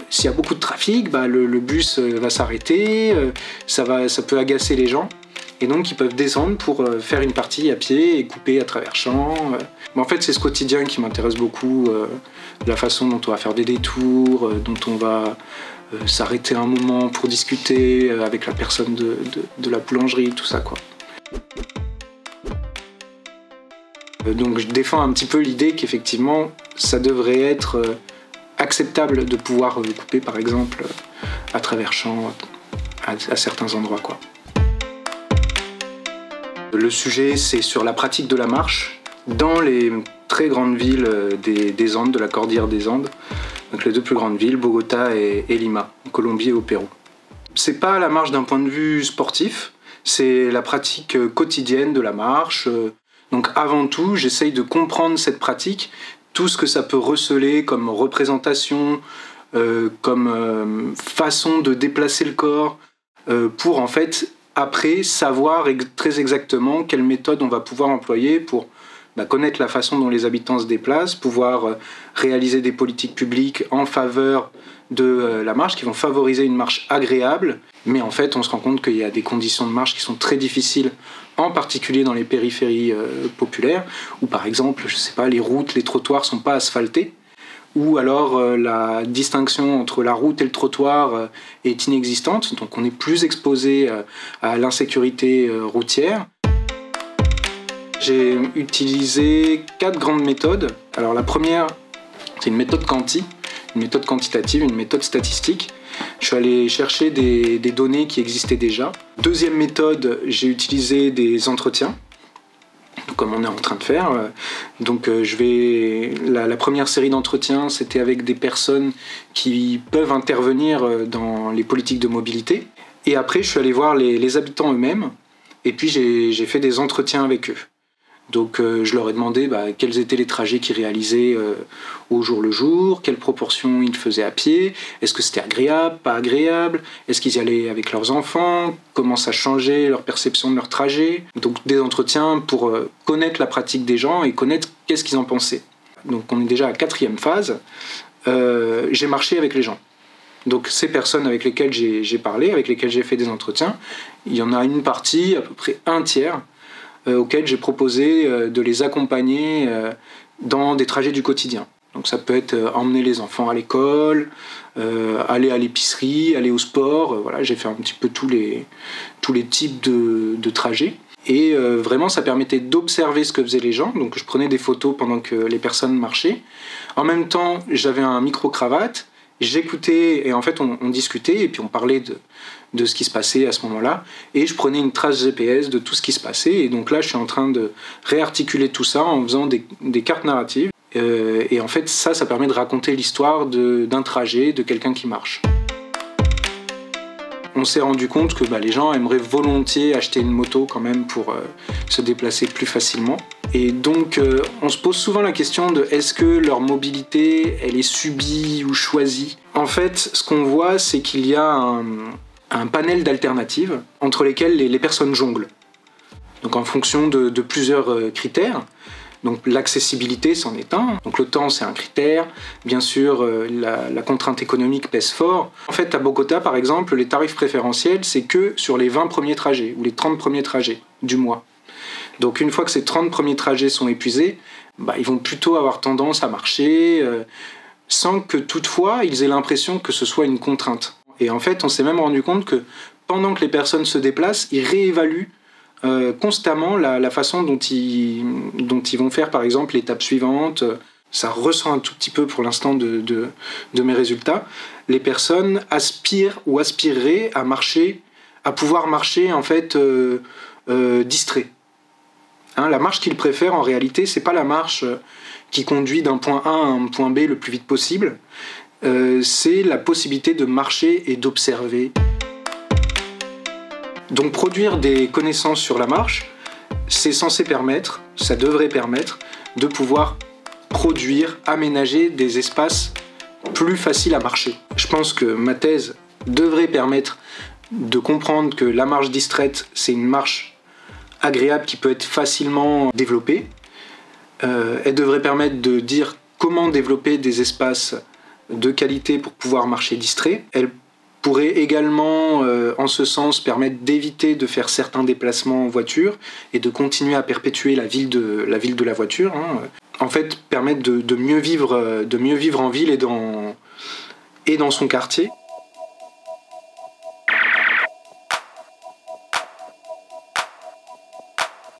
s'il y a beaucoup de trafic, le bus va s'arrêter, ça peut agacer les gens. Et donc ils peuvent descendre pour faire une partie à pied et couper à travers champs. En fait, c'est ce quotidien qui m'intéresse beaucoup, la façon dont on va faire des détours, dont on va s'arrêter un moment pour discuter avec la personne de la boulangerie, tout ça, quoi. Donc je défends un petit peu l'idée qu'effectivement, ça devrait être acceptable de pouvoir couper, par exemple, à travers champs, à certains endroits, quoi. Le sujet, c'est sur la pratique de la marche dans les très grandes villes des Andes, de la cordillère des Andes. Donc les deux plus grandes villes, Bogota et Lima, en Colombie et au Pérou. C'est pas la marche d'un point de vue sportif, c'est la pratique quotidienne de la marche. Donc avant tout, j'essaye de comprendre cette pratique, tout ce que ça peut receler comme représentation, comme façon de déplacer le corps, pour en fait après savoir très exactement quelle méthode on va pouvoir employer pour connaître la façon dont les habitants se déplacent, pouvoir réaliser des politiques publiques en faveur de la marche qui vont favoriser une marche agréable. Mais en fait, on se rend compte qu'il y a des conditions de marche qui sont très difficiles, en particulier dans les périphéries populaires, où par exemple, je sais pas, les routes, les trottoirs sont pas asphaltés, ou alors la distinction entre la route et le trottoir est inexistante, donc on est plus exposé à l'insécurité routière. J'ai utilisé 4 grandes méthodes. Alors la première, c'est une méthode quanti, une méthode quantitative, une méthode statistique. Je suis allé chercher des données qui existaient déjà. Deuxième méthode, j'ai utilisé des entretiens, comme on est en train de faire. Donc la première série d'entretiens, c'était avec des personnes qui peuvent intervenir dans les politiques de mobilité. Et après, je suis allé voir les habitants eux-mêmes, et puis j'ai fait des entretiens avec eux. Donc je leur ai demandé quels étaient les trajets qu'ils réalisaient au jour le jour, quelle proportion ils faisaient à pied, est-ce que c'était agréable, pas agréable, est-ce qu'ils y allaient avec leurs enfants, comment ça changeait leur perception de leur trajet. Donc des entretiens pour connaître la pratique des gens et connaître qu'est-ce qu'ils en pensaient. Donc on est déjà à 4e phase, j'ai marché avec les gens. Donc ces personnes avec lesquelles j'ai parlé, avec lesquelles j'ai fait des entretiens, il y en a une partie, à peu près un tiers, auxquels j'ai proposé de les accompagner dans des trajets du quotidien. Donc ça peut être emmener les enfants à l'école, aller à l'épicerie, aller au sport. Voilà, j'ai fait un petit peu tous les types de trajets. Et vraiment, ça permettait d'observer ce que faisaient les gens. Donc je prenais des photos pendant que les personnes marchaient. En même temps, j'avais un micro-cravate. J'écoutais et en fait on discutait et puis on parlait de ce qui se passait à ce moment-là et je prenais une trace GPS de tout ce qui se passait et donc là je suis en train de réarticuler tout ça en faisant des cartes narratives et en fait ça permet de raconter l'histoire d'un trajet, de quelqu'un qui marche. On s'est rendu compte que les gens aimeraient volontiers acheter une moto quand même pour se déplacer plus facilement. Et donc on se pose souvent la question de est-ce que leur mobilité elle est subie ou choisie. En fait, ce qu'on voit, c'est qu'il y a un panel d'alternatives entre lesquelles les personnes jonglent. Donc en fonction de plusieurs critères. Donc l'accessibilité c'en est un, donc le temps c'est un critère, bien sûr la contrainte économique pèse fort. En fait à Bogota par exemple, les tarifs préférentiels c'est que sur les 20 premiers trajets ou les 30 premiers trajets du mois. Donc une fois que ces 30 premiers trajets sont épuisés, ils vont plutôt avoir tendance à marcher sans que toutefois ils aient l'impression que ce soit une contrainte. Et en fait on s'est même rendu compte que pendant que les personnes se déplacent, ils réévaluent constamment la façon dont ils vont faire par exemple l'étape suivante. Ça ressent un tout petit peu pour l'instant de mes résultats. Les personnes aspirent ou aspireraient à pouvoir marcher en fait distraits. La marche qu'ils préfèrent en réalité, c'est pas la marche qui conduit d'un point A à un point B le plus vite possible. C'est la possibilité de marcher et d'observer. Donc produire des connaissances sur la marche, c'est censé permettre, ça devrait permettre, de pouvoir produire, aménager des espaces plus faciles à marcher. Je pense que ma thèse devrait permettre de comprendre que la marche distraite, c'est une marche agréable qui peut être facilement développée. Elle devrait permettre de dire comment développer des espaces de qualité pour pouvoir marcher distrait. Elle pourrait également, en ce sens, permettre d'éviter de faire certains déplacements en voiture et de continuer à perpétuer la ville de la voiture. En fait, permettre de mieux vivre en ville et dans son quartier.